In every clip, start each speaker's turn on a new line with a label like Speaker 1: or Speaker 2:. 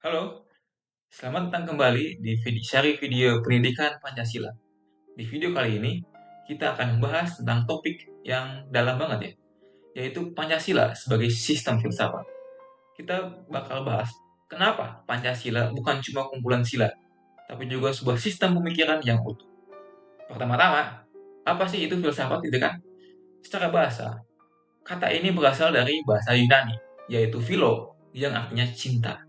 Speaker 1: Halo, selamat datang kembali di seri video pendidikan Pancasila. Di video kali ini, kita akan membahas tentang topik yang dalam banget ya, yaitu Pancasila sebagai sistem filsafat. Kita bakal bahas kenapa Pancasila bukan cuma kumpulan sila, tapi juga sebuah sistem pemikiran yang utuh. Pertama-tama, apa sih itu filsafat gitu kan? Secara bahasa, kata ini berasal dari bahasa Yunani, yaitu philo yang artinya cinta,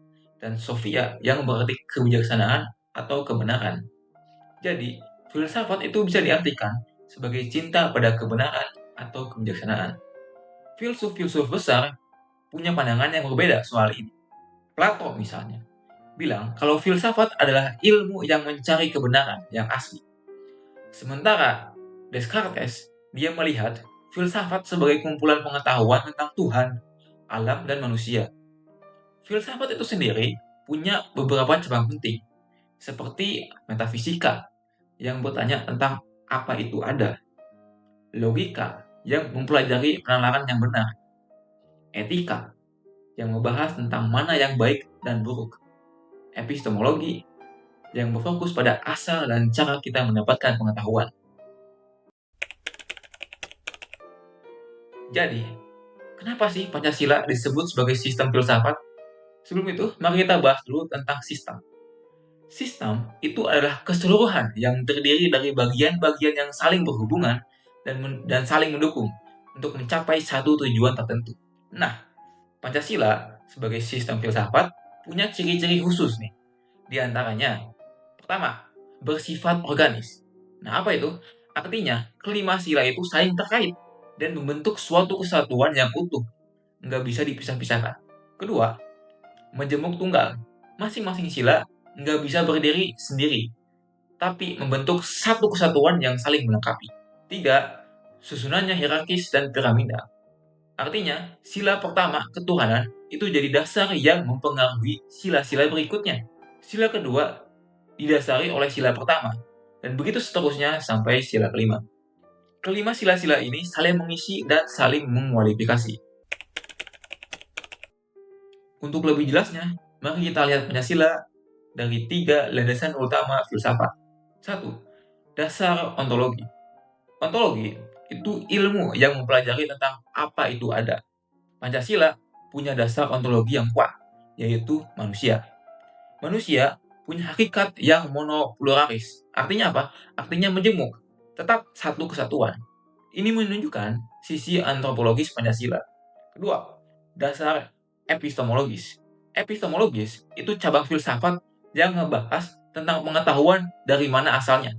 Speaker 1: dan sophia yang berarti kebijaksanaan atau kebenaran. Jadi, filsafat itu bisa diartikan sebagai cinta pada kebenaran atau kebijaksanaan. Filsuf-filsuf besar punya pandangan yang berbeda soal ini. Plato misalnya, bilang kalau filsafat adalah ilmu yang mencari kebenaran yang asli. Sementara Descartes, dia melihat filsafat sebagai kumpulan pengetahuan tentang Tuhan, alam, dan manusia. Filsafat itu sendiri punya beberapa cabang penting, seperti metafisika, yang bertanya tentang apa itu ada, logika, yang mempelajari penalaran yang benar, etika, yang membahas tentang mana yang baik dan buruk, epistemologi, yang berfokus pada asal dan cara kita mendapatkan pengetahuan. Jadi, kenapa sih Pancasila disebut sebagai sistem filsafat? Sebelum itu, mari kita bahas dulu tentang sistem. Sistem itu adalah keseluruhan yang terdiri dari bagian-bagian yang saling berhubungan dan saling mendukung untuk mencapai satu tujuan tertentu. Nah, Pancasila sebagai sistem filsafat punya ciri-ciri khusus nih. Di antaranya, pertama, bersifat organis. Nah, apa itu? Artinya, kelima sila itu saling terkait dan membentuk suatu kesatuan yang utuh, nggak bisa dipisah-pisahkan. Kedua, majemuk tunggal. Masing-masing sila nggak bisa berdiri sendiri, tapi membentuk satu kesatuan yang saling melengkapi. Tiga, susunannya hierarkis dan piramida. Artinya, sila pertama, ketuhanan, itu jadi dasar yang mempengaruhi sila-sila berikutnya. Sila kedua didasari oleh sila pertama, dan begitu seterusnya sampai sila kelima. Kelima sila-sila ini saling mengisi dan saling mengualifikasi. Untuk lebih jelasnya, mari kita lihat Pancasila dari 3 landasan utama filsafat. 1. Dasar ontologi. Ontologi itu ilmu yang mempelajari tentang apa itu ada. Pancasila punya dasar ontologi yang kuat, yaitu manusia. Manusia punya hakikat yang monopluralis. Artinya apa? Artinya majemuk, tetap satu kesatuan. Ini menunjukkan sisi antropologis Pancasila. Kedua, dasar epistemologis. Epistemologis itu cabang filsafat yang ngebahas tentang pengetahuan dari mana asalnya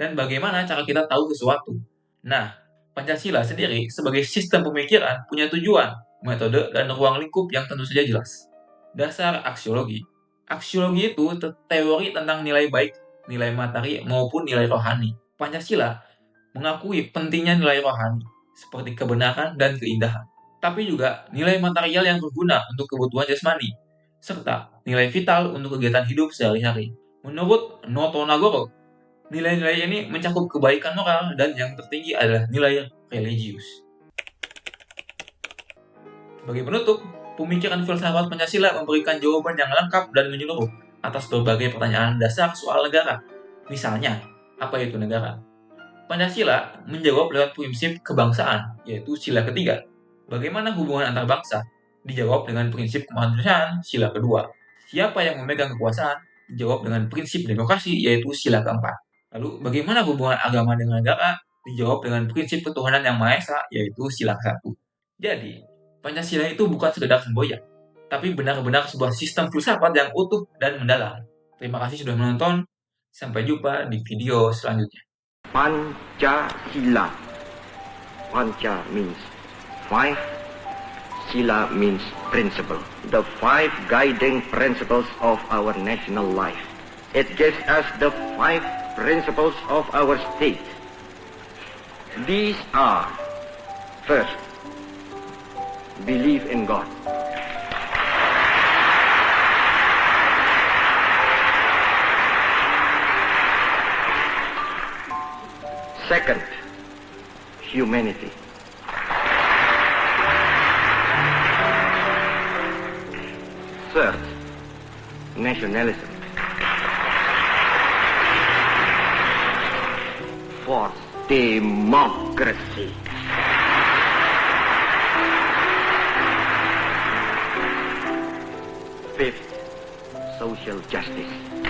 Speaker 1: dan bagaimana cara kita tahu sesuatu. Nah, Pancasila sendiri sebagai sistem pemikiran punya tujuan, metode, dan ruang lingkup yang tentu saja jelas. Dasar aksiologi. Aksiologi itu teori tentang nilai baik, nilai materi, maupun nilai rohani. Pancasila mengakui pentingnya nilai rohani, seperti kebenaran dan keindahan, tapi juga nilai material yang berguna untuk kebutuhan jasmani, serta nilai vital untuk kegiatan hidup sehari-hari. Menurut Noto Nagoro, nilai-nilai ini mencakup kebaikan moral dan yang tertinggi adalah nilai religius. Sebagai penutup, pemikiran filsafat Pancasila memberikan jawaban yang lengkap dan menyeluruh atas berbagai pertanyaan dasar soal negara. Misalnya, apa itu negara? Pancasila menjawab lewat prinsip kebangsaan, yaitu sila ketiga. Bagaimana hubungan antar bangsa? Dijawab dengan prinsip kemanusiaan, sila kedua. Siapa yang memegang kekuasaan? Dijawab dengan prinsip demokrasi, yaitu sila keempat. Lalu, bagaimana hubungan agama dengan negara? Dijawab dengan prinsip ketuhanan yang Maha Esa, yaitu sila satu. Jadi, Pancasila itu bukan sekedar semboyan, tapi benar-benar sebuah sistem filsafat yang utuh dan mendalam. Terima kasih sudah menonton. Sampai jumpa di video selanjutnya.
Speaker 2: Pancasila. Panca means 5, Sila means principle. The 5 guiding principles of our national life. It gives us the 5 principles of our state. These are, first, believe in God. Second, humanity. Third, nationalism. Fourth, democracy. Fifth, social justice.